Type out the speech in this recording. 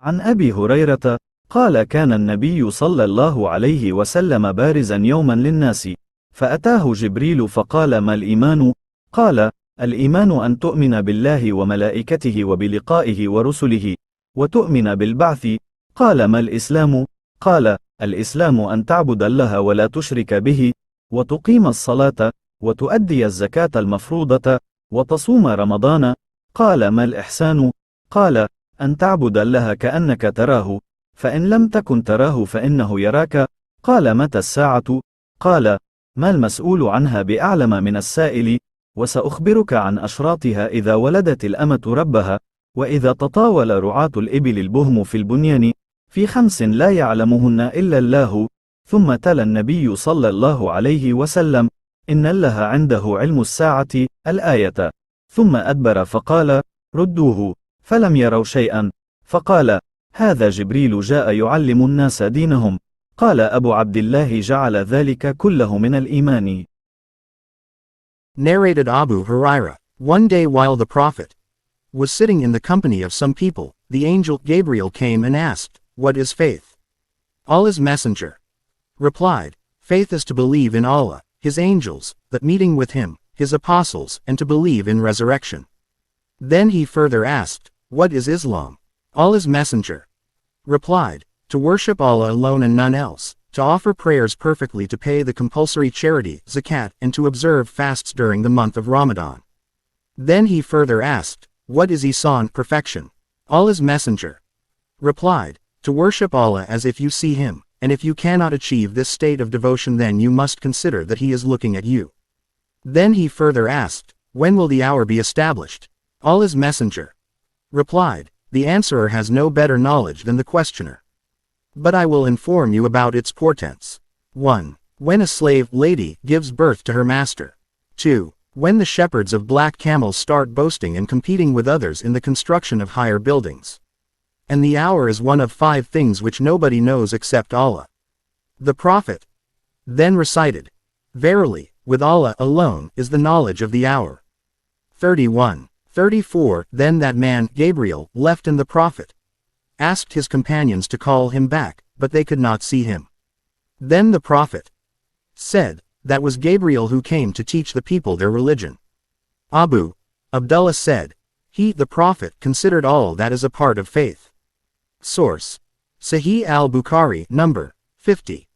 عن أبي هريرة قال كان النبي صلى الله عليه وسلم بارزا يوما للناس، فأتاه جبريل فقال: ما الإيمان؟ قال: الإيمان أن تؤمن بالله وملائكته وبلقائه ورسله، وتؤمن بالبعث. قال: ما الإسلام؟ قال: الإسلام أن تعبد الله ولا تشرك به، وتقيم الصلاة، وتؤدي الزكاة المفروضة، وتصوم رمضان. قال: ما الإحسان؟ قال: أن تعبد الله كأنك تراه، فإن لم تكن تراه فإنه يراك. قال: متى الساعة؟ قال: ما المسؤول عنها بأعلم من السائل، وسأخبرك عن أشراطها: إذا ولدت الأمة ربها، وإذا تطاول رعاة الإبل البهم في البنيان، في 5 لا يعلمهن إلا الله. ثم تلا النبي صلى الله عليه وسلم: إن الله عنده علم الساعة الآية. ثم أدبر فقال: ردوه، فلم يروا شيئا. فقال: هذا جبريل جاء يعلم الناس دينهم. قال أبو عبد الله: جعل ذلك كله من الإيمان. Narrated Abu Huraira. One day while the Prophet was sitting in the company of some people, the angel Gabriel came and asked, "What is faith?" Allah's messenger replied, "Faith is to believe in Allah, His angels, that meeting with Him, His apostles, and to believe in resurrection." Then he further asked, "What is Islam?" Allah's messenger replied, "To worship Allah alone and none else, to offer prayers perfectly, to pay the compulsory charity, zakat, and to observe fasts during the month of Ramadan." Then he further asked, "What is Ihsan, perfection?" Allah's messenger replied, "To worship Allah as if you see Him, and if you cannot achieve this state of devotion then you must consider that He is looking at you." Then he further asked, "When will the hour be established?" Allah's messenger replied, "The answerer has no better knowledge than the questioner. But I will inform you about its portents. 1. When a slave lady gives birth to her master. 2. When the shepherds of black camels start boasting and competing with others in the construction of higher buildings. And the hour is one of 5 things which nobody knows except Allah." The Prophet then recited, "Verily, with Allah alone is the knowledge of the hour." 31. 34. Then that man, Gabriel, left and the Prophet asked his companions to call him back, but they could not see him. Then the Prophet said, "That was Gabriel who came to teach the people their religion." Abu Abdullah said, "He, the Prophet, considered all that as a part of faith." Source: Sahih al-Bukhari, number 50.